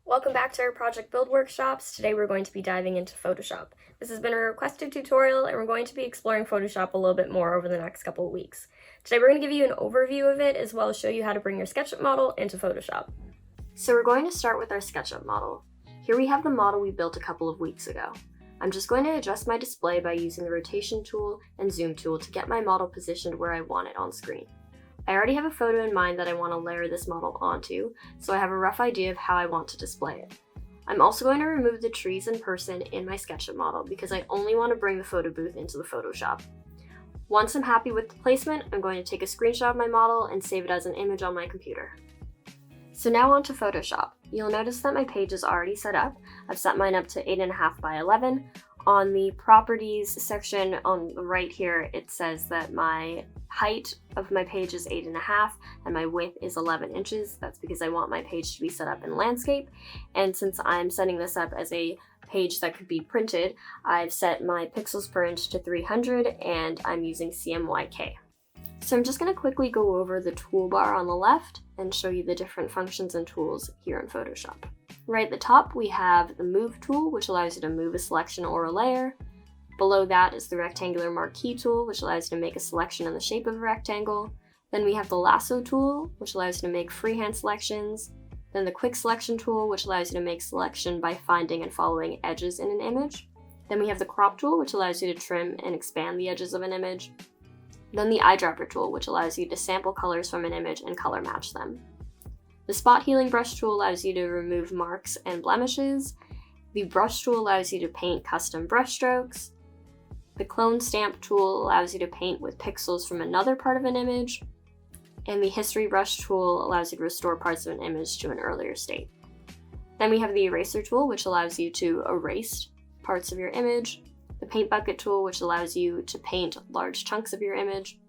Welcome back to our Project Build workshops. Today we're going to be diving into Photoshop. This has been a requested tutorial and we're going to be exploring Photoshop a little bit more over the next couple of weeks. Today we're going to give you an overview of it as well as show you how to bring your SketchUp model into Photoshop. So we're going to start with our SketchUp model. Here we have the model we built a couple of weeks ago. I'm just going to adjust my display by using the rotation tool and zoom tool to get my model positioned where I want it on screen. I already have a photo in mind that I want to layer this model onto, so I have a rough idea of how I want to display it. I'm also going to remove the trees and person in my SketchUp model because I only want to bring the photo booth into the Photoshop. Once I'm happy with the placement, I'm going to take a screenshot of my model and save it as an image on my computer. So now on to Photoshop. You'll notice that my page is already set up. I've set mine up to 8.5 by 11. On the properties section on the right here, it says that my height of my page is 8.5 and my width is 11 inches. That's because I want my page to be set up in landscape. And since I'm setting this up as a page that could be printed, I've set my pixels per inch to 300 and I'm using CMYK. So I'm just going to quickly go over the toolbar on the left and show you the different functions and tools here in Photoshop. Right at the top, we have the Move tool, which allows you to move a selection or a layer. Below that is the Rectangular Marquee tool, which allows you to make a selection in the shape of a rectangle. Then we have the Lasso tool, which allows you to make freehand selections. Then the Quick Selection tool, which allows you to make selection by finding and following edges in an image. Then we have the Crop tool, which allows you to trim and expand the edges of an image. Then the Eyedropper tool, which allows you to sample colors from an image and color match them. The Spot Healing Brush tool allows you to remove marks and blemishes. The Brush tool allows you to paint custom brush strokes. The Clone Stamp tool allows you to paint with pixels from another part of an image. And the History Brush tool allows you to restore parts of an image to an earlier state. Then we have the Eraser tool, which allows you to erase parts of your image. The Paint Bucket tool, which allows you to paint large chunks of your image.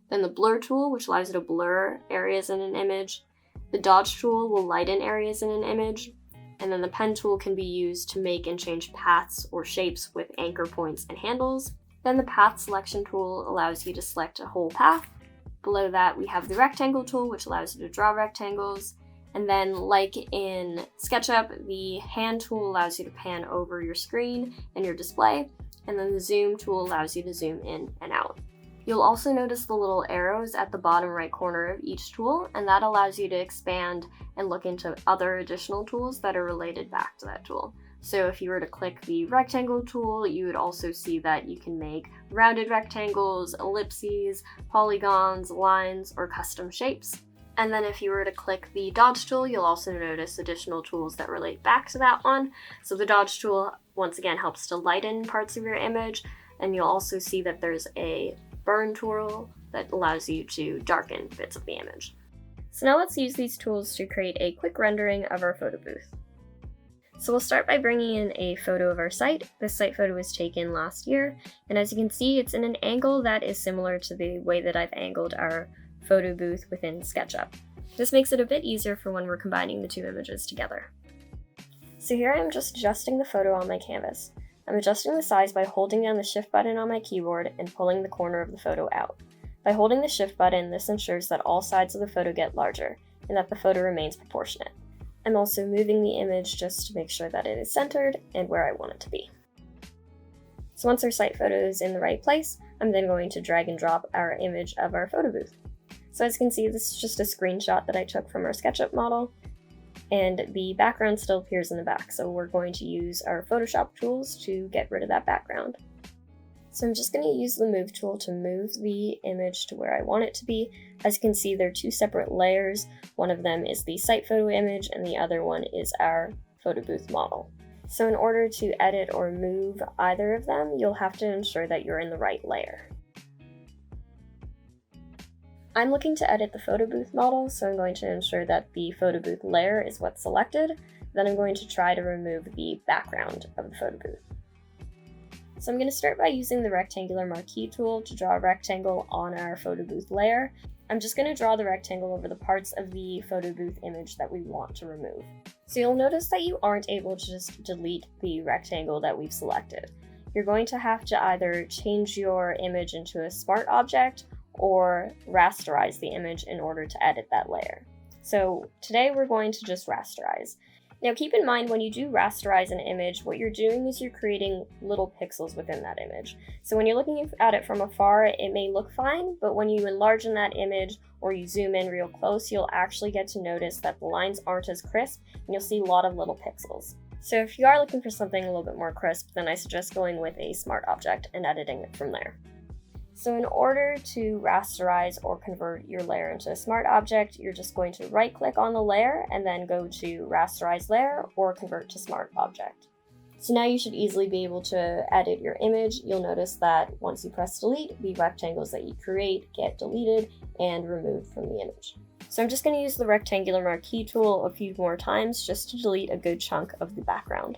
Then the Blur tool, which allows you to blur areas in an image. The Dodge tool will lighten areas in an image. And then the Pen tool can be used to make and change paths or shapes with anchor points and handles. Then the Path Selection tool allows you to select a whole path. Below that, we have the Rectangle tool, which allows you to draw rectangles. And then, like in SketchUp, the Hand tool allows you to pan over your screen and your display. And then the Zoom tool allows you to zoom in and out. You'll also notice the little arrows at the bottom right corner of each tool, and that allows you to expand and look into other additional tools that are related back to that tool. So if you were to click the Rectangle tool, you would also see that you can make rounded rectangles, ellipses, polygons, lines, or custom shapes. And then if you were to click the Dodge tool, you'll also notice additional tools that relate back to that one. So the Dodge tool, once again, helps to lighten parts of your image, and you'll also see that there's a Burn tool that allows you to darken bits of the image. So now let's use these tools to create a quick rendering of our photo booth. So we'll start by bringing in a photo of our site. This site photo was taken last year, and as you can see, it's in an angle that is similar to the way that I've angled our photo booth within SketchUp. This makes it a bit easier for when we're combining the two images together. So here I'm just adjusting the photo on my canvas. I'm adjusting the size by holding down the Shift button on my keyboard and pulling the corner of the photo out. By holding the Shift button, this ensures that all sides of the photo get larger and that the photo remains proportionate. I'm also moving the image just to make sure that it is centered and where I want it to be. So once our site photo is in the right place, I'm then going to drag and drop our image of our photo booth. So as you can see, this is just a screenshot that I took from our SketchUp model, and the background still appears in the back, so we're going to use our Photoshop tools to get rid of that background. So I'm just going to use the Move tool to move the image to where I want it to be. As you can see, there are two separate layers. One of them is the site photo image, and the other one is our photo booth model. So in order to edit or move either of them, you'll have to ensure that you're in the right layer. I'm looking to edit the photo booth model, so I'm going to ensure that the photo booth layer is what's selected. Then I'm going to try to remove the background of the photo booth. So I'm going to start by using the Rectangular Marquee tool to draw a rectangle on our photo booth layer. I'm just going to draw the rectangle over the parts of the photo booth image that we want to remove. So you'll notice that you aren't able to just delete the rectangle that we've selected. You're going to have to either change your image into a smart object or rasterize the image in order to edit that layer. So today we're going to just rasterize. Now keep in mind when you do rasterize an image, what you're doing is you're creating little pixels within that image. So when you're looking at it from afar, it may look fine, but when you enlarge in that image or you zoom in real close, you'll actually get to notice that the lines aren't as crisp and you'll see a lot of little pixels. So if you are looking for something a little bit more crisp, then I suggest going with a smart object and editing it from there. So in order to rasterize or convert your layer into a smart object, you're just going to right click on the layer and then go to rasterize layer or convert to smart object. So now you should easily be able to edit your image. You'll notice that once you press delete, the rectangles that you create get deleted and removed from the image. So I'm just going to use the rectangular marquee tool a few more times just to delete a good chunk of the background.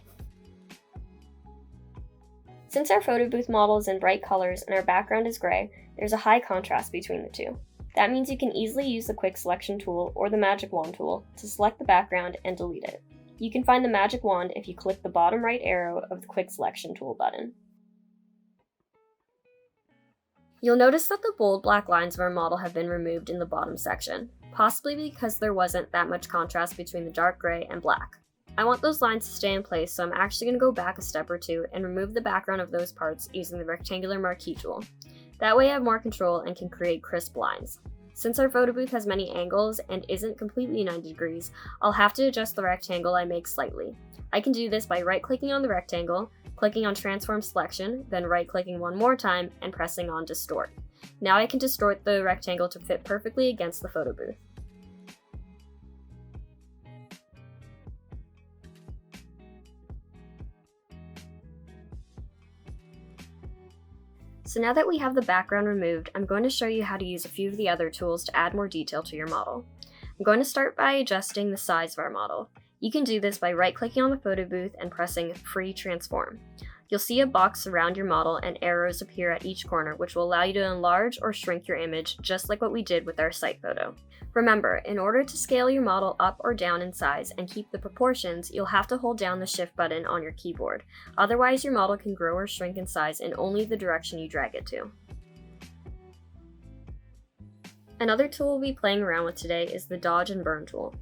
Since our photo booth model is in bright colors and our background is gray, there's a high contrast between the two. That means you can easily use the quick selection tool or the magic wand tool to select the background and delete it. You can find the magic wand if you click the bottom right arrow of the quick selection tool button. You'll notice that the bold black lines of our model have been removed in the bottom section, possibly because there wasn't that much contrast between the dark gray and black. I want those lines to stay in place, so I'm actually going to go back a step or two and remove the background of those parts using the rectangular marquee tool. That way I have more control and can create crisp lines. Since our photo booth has many angles and isn't completely 90 degrees, I'll have to adjust the rectangle I make slightly. I can do this by right-clicking on the rectangle, clicking on Transform Selection, then right-clicking one more time and pressing on Distort. Now I can distort the rectangle to fit perfectly against the photo booth. So now that we have the background removed, I'm going to show you how to use a few of the other tools to add more detail to your model. I'm going to start by adjusting the size of our model. You can do this by right-clicking on the photo booth and pressing Free Transform. You'll see a box surround your model and arrows appear at each corner, which will allow you to enlarge or shrink your image just like what we did with our site photo. Remember, in order to scale your model up or down in size and keep the proportions, you'll have to hold down the Shift button on your keyboard. Otherwise, your model can grow or shrink in size in only the direction you drag it to. Another tool we'll be playing around with today is the Dodge and Burn tool.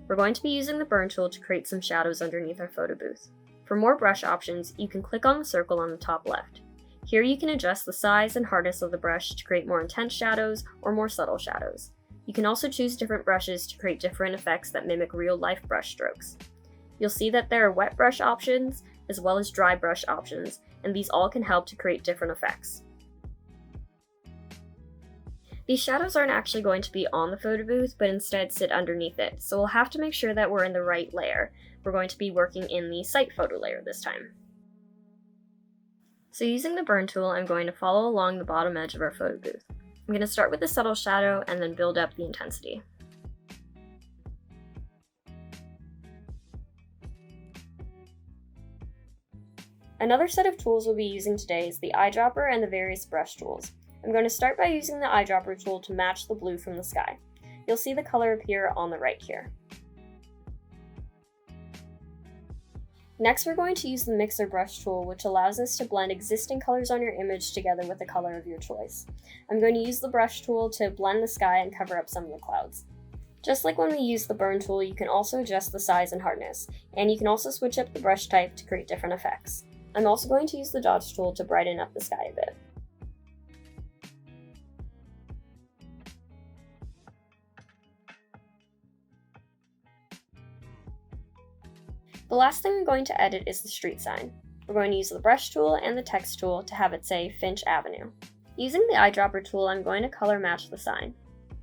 We're going to be using the Burn tool to create some shadows underneath our photo booth. For more brush options, you can click on the circle on the top left. Here you can adjust the size and hardness of the brush to create more intense shadows or more subtle shadows. You can also choose different brushes to create different effects that mimic real-life brush strokes. You'll see that there are wet brush options as well as dry brush options, and these all can help to create different effects. These shadows aren't actually going to be on the photo booth, but instead sit underneath it, so we'll have to make sure that we're in the right layer. We're going to be working in the site photo layer this time. So using the Burn tool, I'm going to follow along the bottom edge of our photo booth. I'm going to start with the subtle shadow and then build up the intensity. Another set of tools we'll be using today is the eyedropper and the various brush tools. I'm going to start by using the eyedropper tool to match the blue from the sky. You'll see the color appear on the right here. Next, we're going to use the mixer brush tool, which allows us to blend existing colors on your image together with a color of your choice. I'm going to use the brush tool to blend the sky and cover up some of the clouds. Just like when we use the Burn tool, you can also adjust the size and hardness, and you can also switch up the brush type to create different effects. I'm also going to use the Dodge tool to brighten up the sky a bit. The last thing I'm going to edit is the street sign. We're going to use the brush tool and the text tool to have it say Finch Avenue. Using the eyedropper tool, I'm going to color match the sign.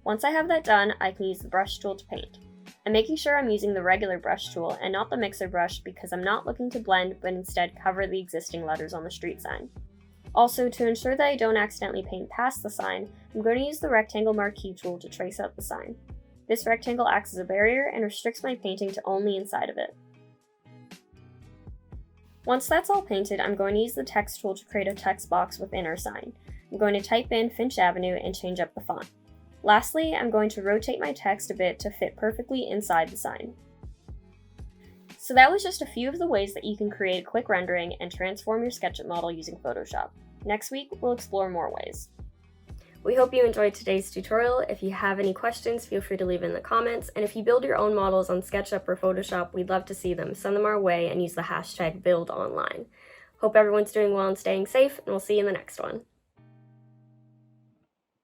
Once I have that done, I can use the brush tool to paint. I'm making sure I'm using the regular brush tool and not the mixer brush because I'm not looking to blend, but instead cover the existing letters on the street sign. Also, to ensure that I don't accidentally paint past the sign, I'm going to use the rectangle marquee tool to trace out the sign. This rectangle acts as a barrier and restricts my painting to only inside of it. Once that's all painted, I'm going to use the text tool to create a text box within our sign. I'm going to type in Finch Avenue and change up the font. Lastly, I'm going to rotate my text a bit to fit perfectly inside the sign. So that was just a few of the ways that you can create a quick rendering and transform your SketchUp model using Photoshop. Next week, we'll explore more ways. We hope you enjoyed today's tutorial. If you have any questions, feel free to leave in the comments, and if you build your own models on SketchUp or Photoshop, we'd love to see them. Send them our way and use the hashtag BYLD online. Hope everyone's doing well and staying safe, and we'll see you in the next one.